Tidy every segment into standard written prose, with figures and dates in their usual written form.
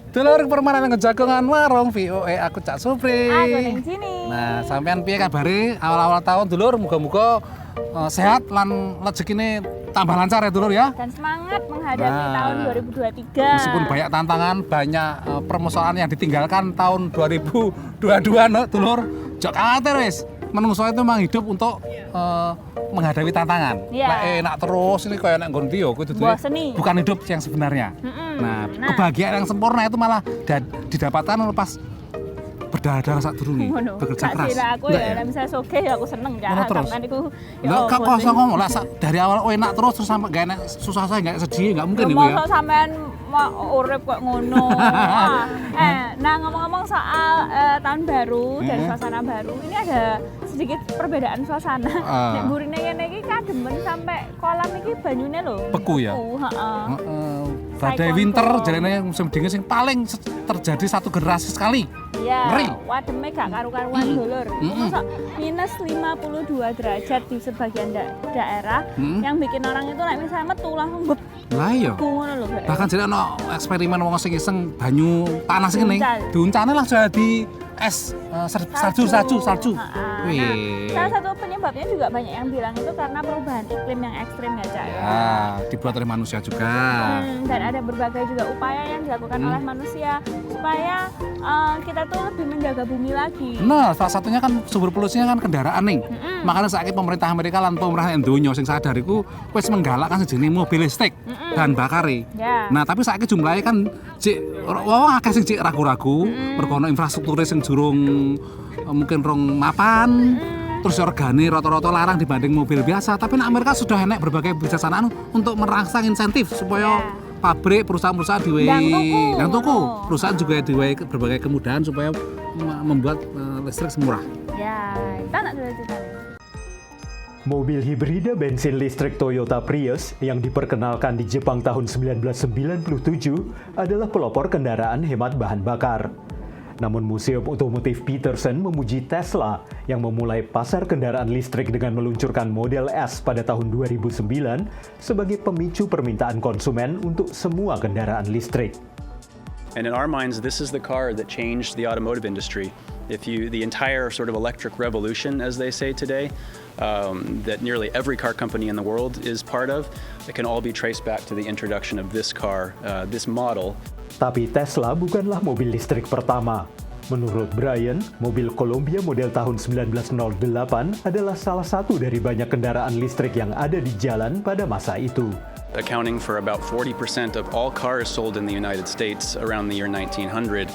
Dulur permainan ngejagongan warung VOA aku Cak Supri. Aku ning sini. Nah, sampean piye kabare awal-awal tahun dulur? Muga-muga sehat lan rezekine tambah lancar ya dulur ya. Dan semangat menghadapi tahun 2023. Meskipun banyak tantangan, banyak permusuhan yang ditinggalkan tahun 2022 no, dulur. Jok khawatir wis. Menungso itu memang hidup untuk menghadapi tantangan. Iya. Enak terus ini kayak nek nggon dia kuwi bukan hidup yang sebenarnya. Nah, kebahagiaan yang sempurna itu malah didapatkan lepas berdarah saat durungi bekerja keras. Aku ya, misalnya soge ya aku seneng ya. Kan iku kok kosong ngomong lah dari awal enak terus sampai gak enak susah saya gak sedih gak mungkin iku ya. Mosok sampean urip kok ngono. Nah ngomong-ngomong soal tahun baru dan suasana baru, ini ada sedikit perbedaan suasana. Nek burine ngene iki kademen sampai kolam iki banyune lho. Beku ya. Badai winter jarene musim dingin sing paling terjadi satu generasi sekali. Iya. Wademe gak karu-karuan dulur. Mosok minus 52 derajat di sebagian daerah yang bikin orang itu nek misalnya metu langsung beb. Lah iya. Bahkan jadi ono eksperimen wong sing iseng banyu panas ngene diuncane langsung jadi es salju. Wih. Salah satu penyebabnya juga banyak yang bilang itu karena perubahan iklim yang ekstrim ya Cak. Ya, dibuat oleh manusia juga. Dan ada berbagai juga upaya yang dilakukan oleh manusia supaya kita tuh lebih menjaga bumi lagi. Nah, salah satunya kan sumber polusinya kan kendaraan nih. Makanya saiki pemerintah Amerika lan pemerintah Indonesia sing sadar iku wis menggalakkan sejenis mobil listrik bahan bakare. Nah, tapi saiki jumlahnya kan wong akeh sing cek ragu-ragu mergo infrastruktur sing durung mungkin rong mapan. Terus regane rata-rata larang dibanding mobil biasa, tapi nek Amerika sudah enek berbagai kebijaksanaan untuk merangsang insentif supaya pabrik, perusahaan-perusahaan diwehi dan toko perusahaan juga diwehi berbagai kemudahan supaya membuat listrik semurah. Ya, kita nak cerita. Mobil hibrida bensin listrik Toyota Prius yang diperkenalkan di Jepang tahun 1997 adalah pelopor kendaraan hemat bahan bakar. Namun Museum Otomotif Peterson memuji Tesla yang memulai pasar kendaraan listrik dengan meluncurkan Model S pada tahun 2009 sebagai pemicu permintaan konsumen untuk semua kendaraan listrik. And in our minds, this is the car that changed the automotive industry. The entire sort of electric revolution, as they say today, that nearly every car company in the world is part of, it can all be traced back to the introduction of this car, this model. Tapi Tesla bukanlah mobil listrik pertama. Menurut Brian, mobil Columbia model tahun 1908 adalah salah satu dari banyak kendaraan listrik yang ada di jalan pada masa itu. Accounting for about 40% of all cars sold in the United States around the year 1900.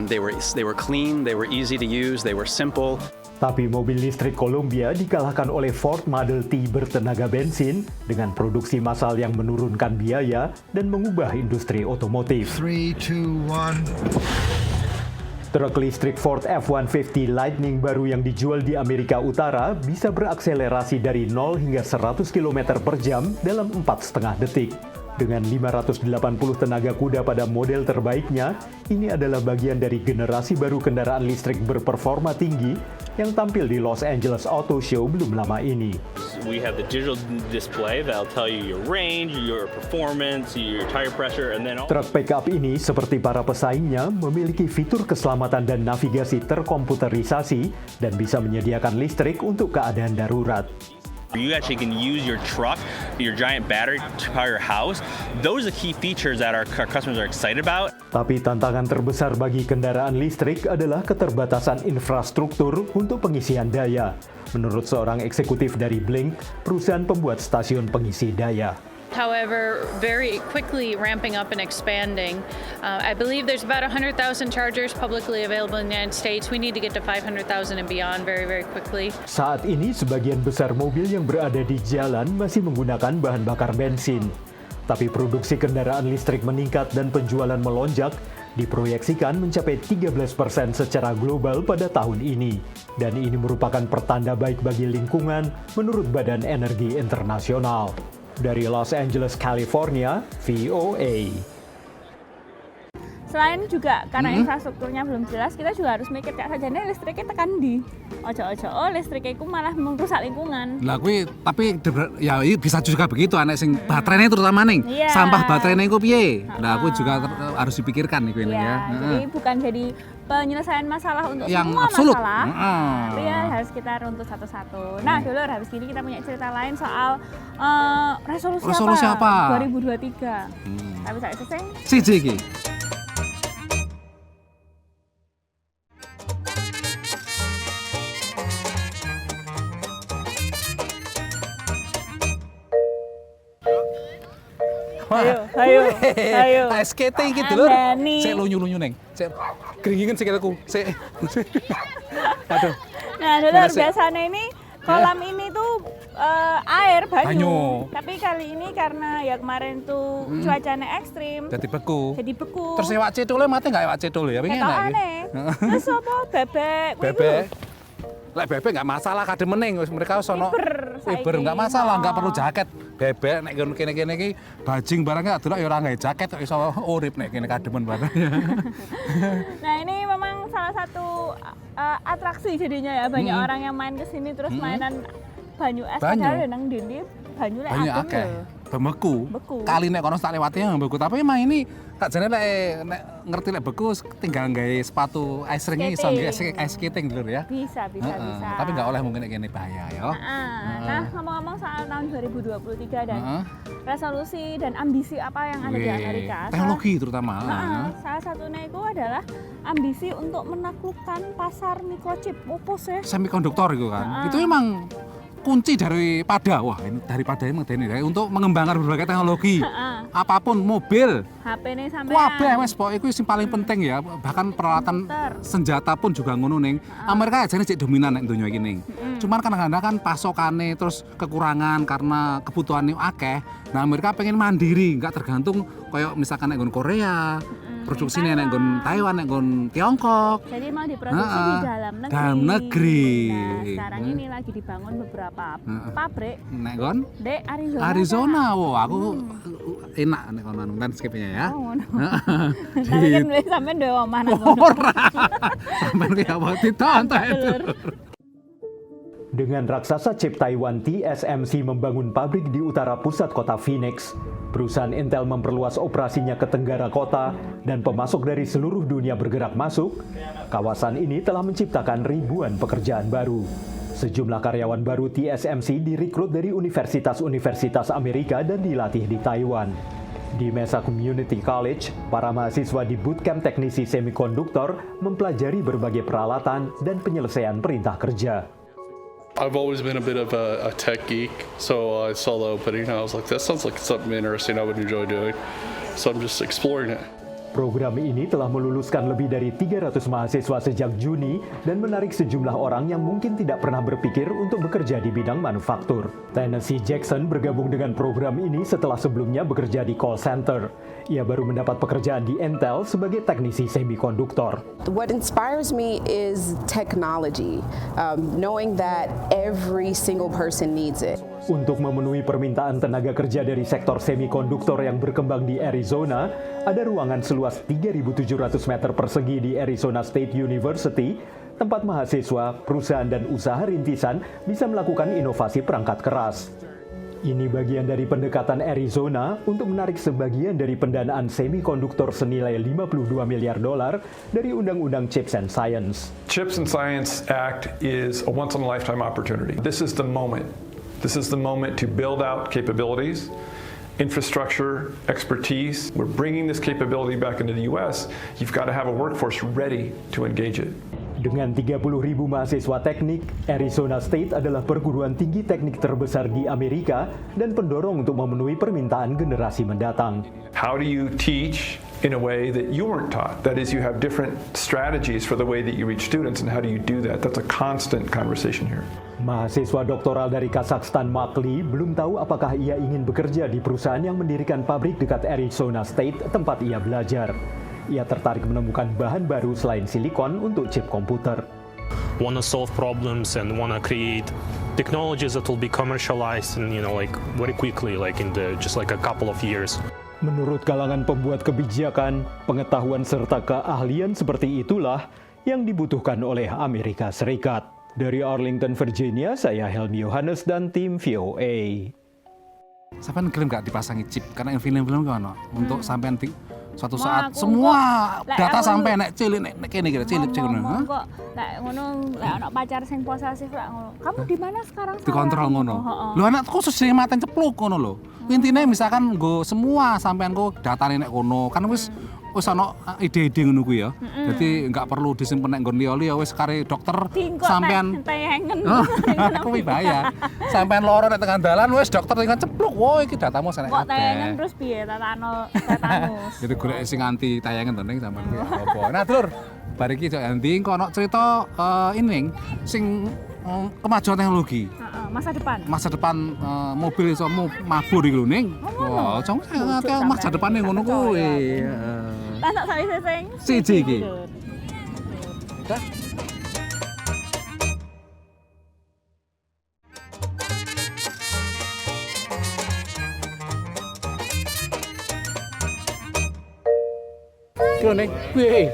They were clean, they were easy to use, they were simple. Tapi mobil listrik Columbia dikalahkan oleh Ford Model T bertenaga bensin dengan produksi massal yang menurunkan biaya dan mengubah industri otomotif. 3, 2, 1. Truk listrik Ford F-150 Lightning baru yang dijual di Amerika Utara bisa berakselerasi dari 0 hingga 100 km per jam dalam 4,5 detik. Dengan 580 tenaga kuda pada model terbaiknya, ini adalah bagian dari generasi baru kendaraan listrik berperforma tinggi yang tampil di Los Angeles Auto Show belum lama ini. We have the digital display that'll tell you your range, your performance, your tire pressure, and then Truk pickup ini seperti para pesaingnya memiliki fitur keselamatan dan navigasi terkomputerisasi dan bisa menyediakan listrik untuk keadaan darurat. You actually can use your truck, your giant battery to power your house. Those are the key features that our customers are excited about. Tapi tantangan terbesar bagi kendaraan listrik adalah keterbatasan infrastruktur untuk pengisian daya. Menurut seorang eksekutif dari Blink, perusahaan pembuat stasiun pengisi daya. However, very quickly ramping up and expanding. I believe there's about 100,000 chargers publicly available in the United States. We need to get to 500,000 and beyond very, very quickly. Saat ini, sebagian besar mobil yang berada di jalan masih menggunakan bahan bakar bensin. Tapi produksi kendaraan listrik meningkat dan penjualan melonjak, diproyeksikan mencapai 13% secara global pada tahun ini. Dan ini merupakan pertanda baik bagi lingkungan menurut Badan Energi Internasional. Dari Los Angeles, California, VOA. Selain juga karena infrastrukturnya belum jelas, kita juga harus mikir kayak sajane listriknya tekan di. Ojo-ojo listriknya itu malah merusak lingkungan. Lah kuwi tapi ya bisa juga begitu anak sing baterainya terutama ning. Sampah baterainya iku piye? Nah, aku juga harus dipikirkan iku ini ya. Jadi bukan jadi penyelesaian masalah untuk yang semua absolut. masalah. Tapi ya harus kita runtut satu-satu. Nah, dulu habis ini kita punya cerita lain soal resolusi apa? 2023. Tapi saya selesai. Siji iki. Ayo. Ice skating iki dulur. Sik lunyu-lunyu neng. Sik gringingen sikilku. Sik. Aduh. Nah, dulur biasanya ini kolam ini tuh air banyu. Tapi kali ini karena ya kemarin tuh cuacanya ekstrim. Jadi beku. Terus ewak cedule mate enggak ewak cedule ya pengen enak iki. Terus apa bebek? Lek bebek enggak masalah kadem meneng mereka sono. Iber enggak masalah, enggak perlu jaket. Bebek nek kene-kene iki bajing barangnya delok ya ora gawe jaket kok iso urip nek kene kademen barang. Nah, ini memang salah satu atraksi jadinya ya, banyak orang yang main ke sini terus mainan banyu es padahal nang ndi banyu lek adem lho. Beku. Kali nek kono tak lewati yang beku, tapi emang ini tak jane nek ngerti lek beku tinggal gawe sepatu ice ring iso ice skating dulu ya. Bisa. Tapi enggak oleh mungkin kene bahaya ya. Nah, ngomong-ngomong soal tahun 2023 dan resolusi dan ambisi apa yang ada di Amerika. Teknologi terutama. Salah satunya itu adalah ambisi untuk menaklukkan pasar microchip. Opus ya. Semikonduktor itu kan. Itu emang kunci daripada emang untuk mengembangkan berbagai teknologi. Apapun mobil, HP ini sampai kabeh wis pokoke iku sing paling penting ya. Bahkan peralatan senjata pun juga ngono ning. Amerika ajane cek dominan nek donya iki ning. Cuman kadang-kadang kan pasokane terus kekurangan karena kebutuhannya akeh. Nah, Amerika pengen mandiri, enggak tergantung kayak misalkan nek Korea. Produksinya nek nggon Taiwan, nek nggon Tiongkok. Jadi mau diproduksi di dalam negeri. Nah, sekarang ini lagi dibangun beberapa pabrik. Nek nggon? Di Arizona. Arizona, aku enak nek kono landscape-nya ya. Tapi kan mulai sampean duwe omah nang kono. Ora. Sampean ki apa ditonton itu. Dengan raksasa chip Taiwan TSMC membangun pabrik di utara pusat kota Phoenix, perusahaan Intel memperluas operasinya ke tenggara kota dan pemasok dari seluruh dunia bergerak masuk. Kawasan ini telah menciptakan ribuan pekerjaan baru. Sejumlah karyawan baru TSMC direkrut dari universitas-universitas Amerika dan dilatih di Taiwan. Di Mesa Community College, para mahasiswa di bootcamp teknisi semikonduktor mempelajari berbagai peralatan dan penyelesaian perintah kerja. I've always been a bit of a tech geek, so I saw the opening and I was like, that sounds like something interesting I would enjoy doing. So I'm just exploring it. Program ini telah meluluskan lebih dari 300 mahasiswa sejak Juni dan menarik sejumlah orang yang mungkin tidak pernah berpikir untuk bekerja di bidang manufaktur. Tennessee Jackson bergabung dengan program ini setelah sebelumnya bekerja di call center. Ia baru mendapat pekerjaan di Intel sebagai teknisi semikonduktor. What inspires me is technology, knowing that every single person needs it. Untuk memenuhi permintaan tenaga kerja dari sektor semikonduktor yang berkembang di Arizona, ada ruangan seluas 3.700 meter persegi di Arizona State University, tempat mahasiswa, perusahaan, dan usaha rintisan bisa melakukan inovasi perangkat keras. Ini bagian dari pendekatan Arizona untuk menarik sebagian dari pendanaan semikonduktor senilai $52 miliar dari Undang-Undang Chips and Science. Chips and Science Act is a once-in-a-lifetime opportunity. This is the moment. This is the moment to build out capabilities, infrastructure, expertise. We're bringing this capability back into the U.S. You've got to have a workforce ready to engage it. Dengan 30.000 mahasiswa teknik, Arizona State adalah perguruan tinggi teknik terbesar di Amerika dan pendorong untuk memenuhi permintaan generasi mendatang. How do you teach in a way that you weren't taught? That is, you have different strategies for the way that you reach students, and how do you do that? That's a constant conversation here. Mahasiswa doktoral dari Kazakhstan Mark Lee belum tahu apakah ia ingin bekerja di perusahaan yang mendirikan pabrik dekat Arizona State tempat ia belajar. Ia tertarik menemukan bahan baru selain silikon untuk chip komputer. Want to solve problems and want to create technologies that will be commercialized and like very quickly, like in just like a couple of years. Menurut kalangan pembuat kebijakan, pengetahuan serta keahlian seperti itulah yang dibutuhkan oleh Amerika Serikat. Dari Arlington, Virginia, saya Helmi Yohanes dan tim VOA. Sampai klaim nggak dipasangi chip karena yang film-film gimana? Untuk sampai suatu saat semua data sampai nek cilik nek kene kira cilik kok lek ngono lek ana pacar sing posesif lek ngono. Kamu di mana sekarang? Dikontrol ngono. Lho anak khusus sing maten cepluk ngono lho. Intine misalkan nggo semua sampean kok datane nek kono kan wis ana ide-ide ngono kuwi ya. Dadi enggak perlu disimpen nek nggon liya-liya wis kare dokter sampean tayangen. Kuwi bahaya. Sampean loro nek tengah dalan wis dokter tinggal cepluk. Wah iki datamu senek kabeh. Kok tayangen terus piye tetanus. Jadi golek sing anti tayangan to ning sampean kuwi apa. Nah, Dulur, bar iki cok endi kok ana cerita ini sing kemajuan teknologi. Masa depan mobil iso mabur iki lho ning. Wah, cong masa depane ngono kuwi. Tak sawise sing siji iki. Neng, kuwi.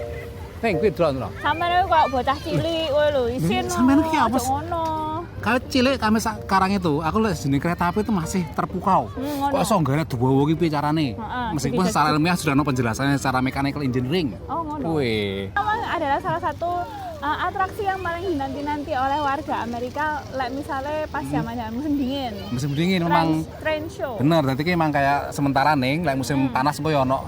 Neng, kuwi drone lho. Sampeyan kok bocah cilik kowe lho, isin. Sampeyan iki apa sih? Ngono. Kalau cilik kami sekarang itu, aku lihat jenis kereta api itu masih terpukau. Kok iso nggak ada dua piye piye carane? Meskipun secara ilmiah sudah ada penjelasannya secara mechanical engineering. Oh, ngono. Wih. Memang adalah salah satu atraksi yang paling dinanti-nanti oleh warga Amerika, misalnya pas zaman musim dingin. Musim dingin memang. Train show. Bener, berarti memang kayak sementara nih, musim panas kok ya ono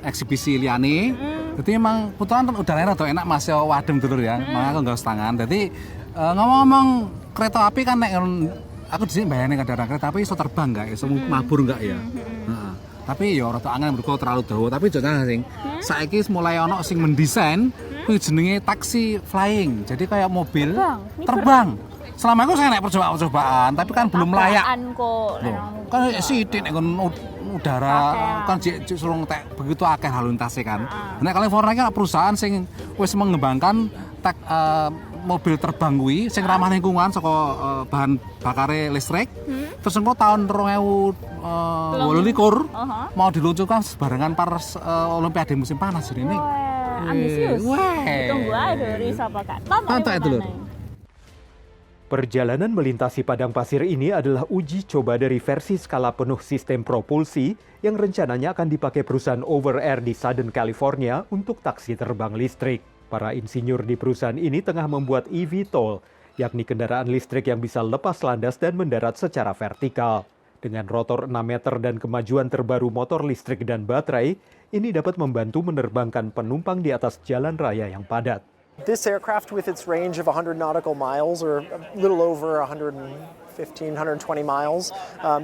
eksibisi liane. Jadi memang kebetulan udaranya rada enak Mas ya wadem dulur ya. Makanya aku nggak tangan. Jadi ngomong-ngomong kereta api kan aku di sini bayangin kadang kereta api iso terbang nggak ya, iso mabur nggak ya. Tapi ya rada angin mergo terlalu dawa, tapi jangan sing saiki mulai ono sing mendesain kuwi jenenge taxi flying. Jadi kayak mobil terbang. Selama itu saya naik percobaan, tapi kan belum layak. Kan sithik nek udara kan suruh begitu akeh lalu lintasnya kan. Nek California kan perusahaan sing wis mengembangkan mobil terbang kuwi sing ramah lingkungan saka bahan bakare listrik. Terus engko tahun 2028 mau diluncurkan sebarengan Olimpiade musim panas ini. Ambisius. Tunggu aja dari sapa Kak. Tonton itu lho. Perjalanan melintasi padang pasir ini adalah uji coba dari versi skala penuh sistem propulsi yang rencananya akan dipakai perusahaan Over Air di Southern California untuk taksi terbang listrik. Para insinyur di perusahaan ini tengah membuat eVTOL, yakni kendaraan listrik yang bisa lepas landas dan mendarat secara vertikal. Dengan rotor 6 meter dan kemajuan terbaru motor listrik dan baterai, ini dapat membantu menerbangkan penumpang di atas jalan raya yang padat. This aircraft with its range of 100 nautical miles, or a little over 115, 120 miles,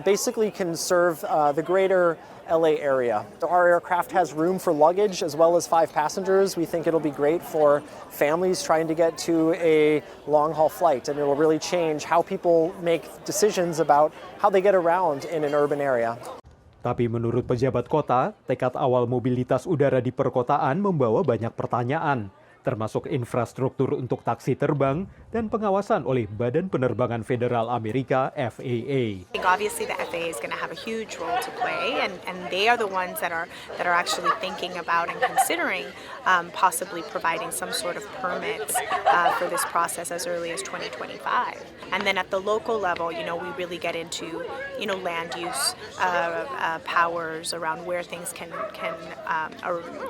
basically can serve the greater LA area. Our aircraft has room for luggage as well as 5 passengers. We think it'll be great for families trying to get to a long-haul flight, and it will really change how people make decisions about how they get around in an urban area. Tapi menurut pejabat kota, tekad awal mobilitas udara di perkotaan membawa banyak pertanyaan, termasuk infrastruktur untuk taksi terbang dan pengawasan oleh Badan Penerbangan Federal Amerika (FAA). Obviously, the FAA is going to have a huge role to play, and they are the ones that are actually thinking about and considering possibly providing some sort of permits for this process as early as 2025. And then at the local level, we really get into land use powers around where things can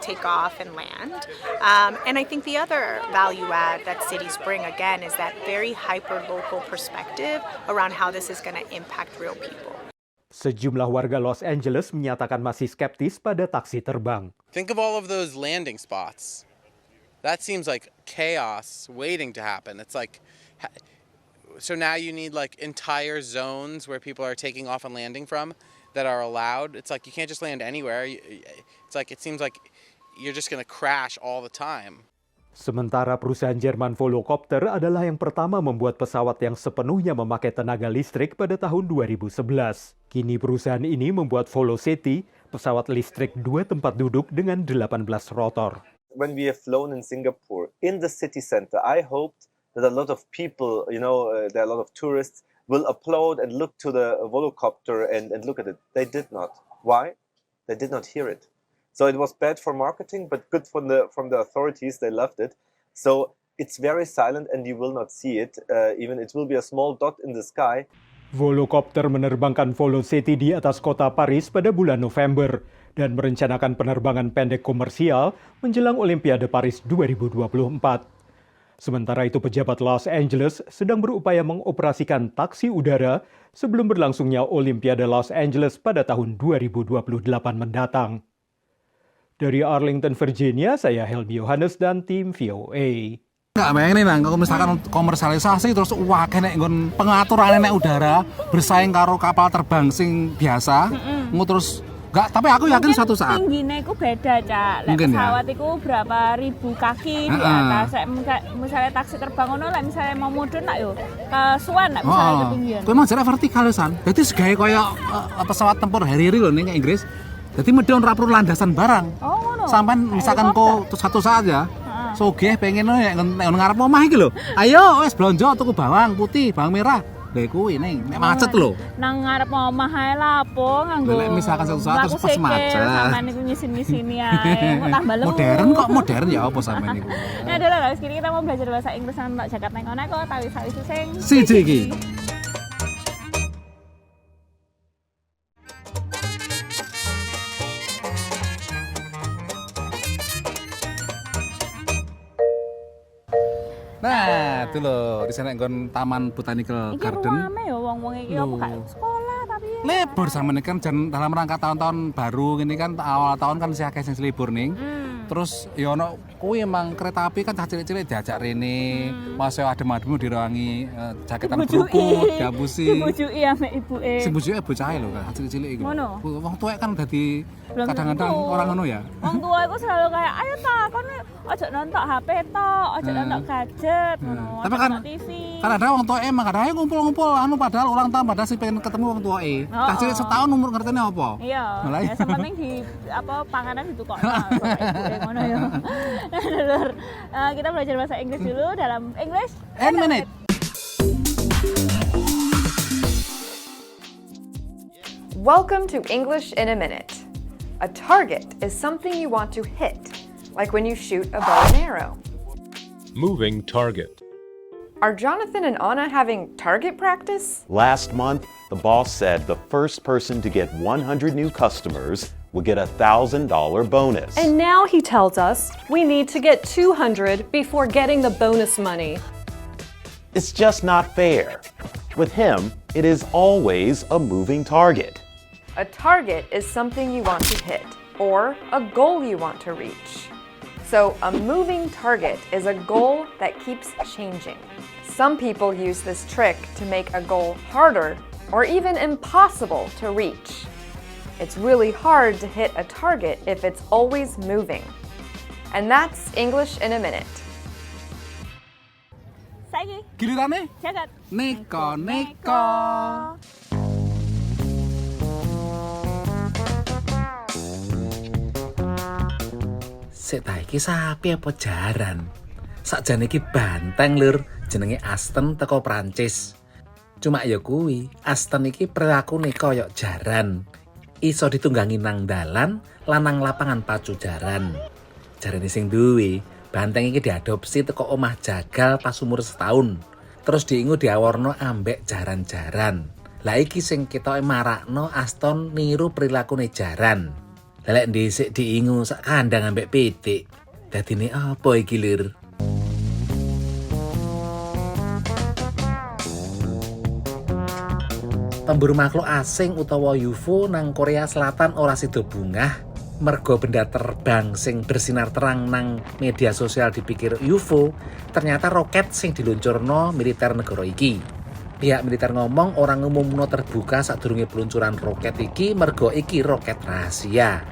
take off and land, and I think the other value add that cities bring, again, is that very hyper-local perspective around how this is going to impact real people. Sejumlah warga Los Angeles menyatakan masih skeptis pada taksi terbang. Think of all of those landing spots. That seems like chaos waiting to happen. It's like, so now you need like entire zones where people are taking off and landing from that are allowed. It's like you can't just land anywhere. It's like it seems like you're just going to crash all the time. Sementara perusahaan Jerman Volocopter adalah yang pertama membuat pesawat yang sepenuhnya memakai tenaga listrik pada tahun 2011. Kini perusahaan ini membuat Volocity, pesawat listrik 2 tempat duduk dengan 18 rotor. When we have flown in Singapore, in the city center, I hoped that a lot of people, there are a lot of tourists, will applaud and look to the Volocopter and look at it. They did not. Why? they did not hear it. So it was bad for marketing, but good from the authorities. They loved it. So it's very silent and you will not see it. Even it will be a small dot in the sky. Volocopter menerbangkan Velocity di atas kota Paris pada bulan November dan merencanakan penerbangan pendek komersial menjelang Olimpiade Paris 2024. Sementara itu pejabat Los Angeles sedang berupaya mengoperasikan taksi udara sebelum berlangsungnya Olimpiade Los Angeles pada tahun 2028 mendatang. Dari Arlington, Virginia, saya Helmi Yohanes dan tim VOA. Nggak bayangin nih, kalau misalkan komersialisasi terus kena pengaturan udara bersaing karo kapal terbang sing biasa, terus nggak. Tapi aku yakin suatu saat tingginya itu beda, Cak. Pesawat itu berapa ribu kaki di atas. Misalnya taksi terbang misalnya mau mudun yo kesuwen misalnya ketinggian. Itu emang jarak vertikal san. Jadi segaya kayak pesawat tempur Harrier loh ning Inggris. Jadi medon ra perlu landasan barang. Sampai misalkan kok satu saat ya. Sogeh pengen ngarep omah iki lho. Ayo wis blonjo tuku bawang putih, bawang merah. Lha kuwi ning nek macet lho. Nang ngarep omah ae lapo nganggo. Lek misalkan satu saat terus pas macet. Sampeyan niku nyisin-nyisini ae. Kok tambah lemu. Modern ya apa sampeyan niku. Nah, adalah guys, kini kita mau belajar bahasa Inggris nang Jakarta nang kono kok tawi-tawi sing siji iki. Nah, itu loh, di sana nggon Taman Botanical Garden. Iki rame ya wong-wong iki apa gak sekolah tapi libur sama ini kan dalam rangka tahun-tahun baru ini kan awal tahun kan saya kasih libur nih. Terus ya ono kuwi emang kereta api kan cah cilik-cilik diajak rene, masih adem-adem dirangi jaketan berukut, diabusi. Dibujuki ambek ibuke. Sing bujuke bocahe lho kan cilik-cilik iku. Wong tuwek kan dadi kadang-kadang orang ngono ya. Wong tua iku selalu kayak ayo ta kon ojo nonton HP tok, ojo nonton gadget ngono. Tapi kan TV. Kan ada wong tuwek emang kadang ngumpul-ngumpul padahal ulang tahun padahal sing pengen ketemu wong tuweke. Cah cilik setahun umur ngertene apa? Iya. Ya sementing di panganan ditukokno ngono ya. Kita belajar bahasa Inggris dulu dalam English in a minute. Welcome to English in a Minute. A target is something you want to hit, like when you shoot a bow and arrow. Moving target. Are Jonathan and Anna having target practice? Last month, the boss said the first person to get 100 new customers will get a $1,000 bonus. And now he tells us we need to get 200 before getting the bonus money. It's just not fair. With him, it is always a moving target. A target is something you want to hit, or a goal you want to reach. So a moving target is a goal that keeps changing. Some people use this trick to make a goal harder or even impossible to reach. It's really hard to hit a target if it's always moving. And that's English in a Minute. Saiki gilirane jagat neko. Sik ta iki sapi apa jaran? Sakjane iki banteng lur, jenenge Aston teko Prancis. Cuma ya kuwi, Aston iki prilakune kaya jaran. Iso ditunggangi nang dalan lan nang lapangan pacu jaran. Jarane sing duwe, banteng iki diadopsi teko omah jagal pas umur setahun. Terus diingu diawarno ambek jaran-jaran. Lah iki sing ketoke marakno Aston niru prilakune jaran. Lek dhisik diingu sak kandang ambek pitik. Dadine apa iki lur? Pemburu makhluk asing utawa UFO nang Korea Selatan ora sida bungah mergo benda terbang sing bersinar terang nang media sosial dipikir UFO, ternyata roket sing diluncurno militer negara iki. Pihak militer ngomong orang ngumumno terbuka sadurunge peluncuran roket iki mergo iki roket rahasia.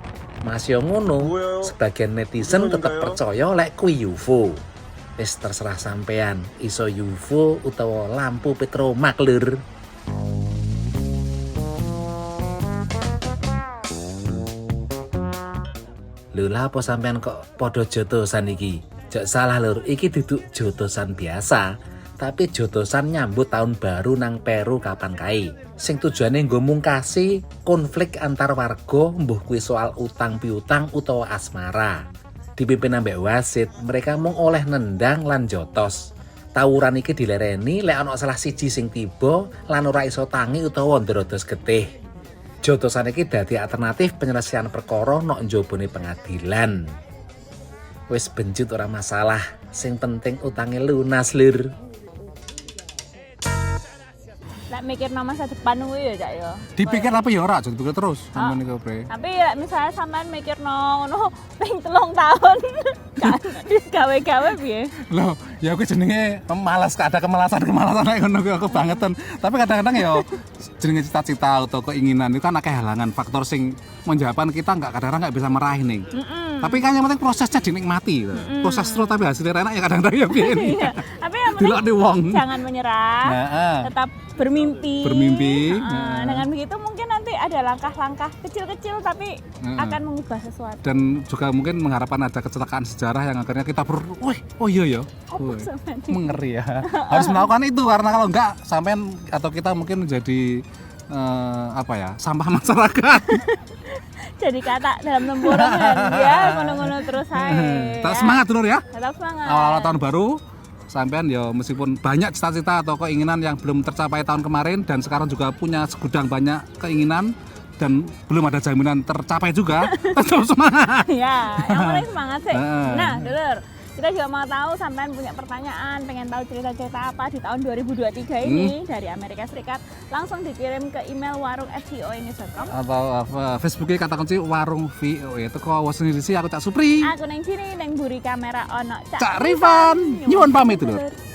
Masih ngono, sebagian netizen tetep percaya lek kuwi UFO. Wis terserah sampean, iso UFO utawa lampu petromak lur. Lho lah apa sampean kok podo jotosan iki? Jok salah lur, iki duduk jotosan biasa. tapi jodosan nyambut tahun baru nang Peru kapan kae. Sing tujuane nggo mungkasi konflik antar warga mbuh kuwi soal utang piutang utawa asmara. Dipimpin ambek wasit, mereka mung oleh nendang lan jotos. Tawuran iki dilereni lek ana salah siji sing tiba lan ora iso tangi utawa ndrodos getih. Jotosan iki dadi alternatif penyelesaian perkara nok njobone pengadilan. Wis benjut ora masalah, sing penting utange lunas, Lur. Lek mikir masa depan kuwi ya, Cak ya. Dipikir apa ya ora, dipikir terus sampean iku, Bre. Tapi misalnya sampean mikir ngono ping 3 tahun kan digawe-gawe piye? Loh, ya aku jenenge malas, ada kemalasan kayak ngono aku bangetan. Tapi kadang-kadang ya jenenge cita-cita atau keinginan itu kan akeh halangan, faktor sing menjawaban kita kadang-kadang nggak bisa meraih nih. Tapi kan yang penting prosesnya dinikmati. Proses terus tapi hasilnya enak ya kadang-kadang ya piye. Tapi yang penting jangan menyerah. Tetap bermimpi. Dengan begitu mungkin nanti ada langkah-langkah kecil-kecil tapi akan mengubah sesuatu. Dan juga mungkin mengharapkan ada kecelakaan sejarah yang akhirnya kita oh iya ya. Mengeri ya. Harus melakukan itu karena kalau enggak sampean atau kita mungkin menjadi sampah masyarakat. Jadi kata dalam lemburan ya ngono-ngono terus aja. Tetap semangat Lur ya. Tetap semangat. Awal tahun baru sampean ya meskipun banyak cita-cita atau keinginan yang belum tercapai tahun kemarin dan sekarang juga punya segudang banyak keinginan dan belum ada jaminan tercapai juga, tetap semangat. Ya, yang paling semangat sih. Nah, Dulur, kita juga mau tahu sampean punya pertanyaan, pengen tahu cerita-cerita apa di tahun 2023 ini dari Amerika Serikat, langsung dikirim ke email warung@voanews.com atau Facebooknya kata kunci warung VOA. Itu kok sendiri sih aku Cak Supri. Aku neng sini neng buri kamera ono Cak Rifan. Nyuwun pamit Dulur.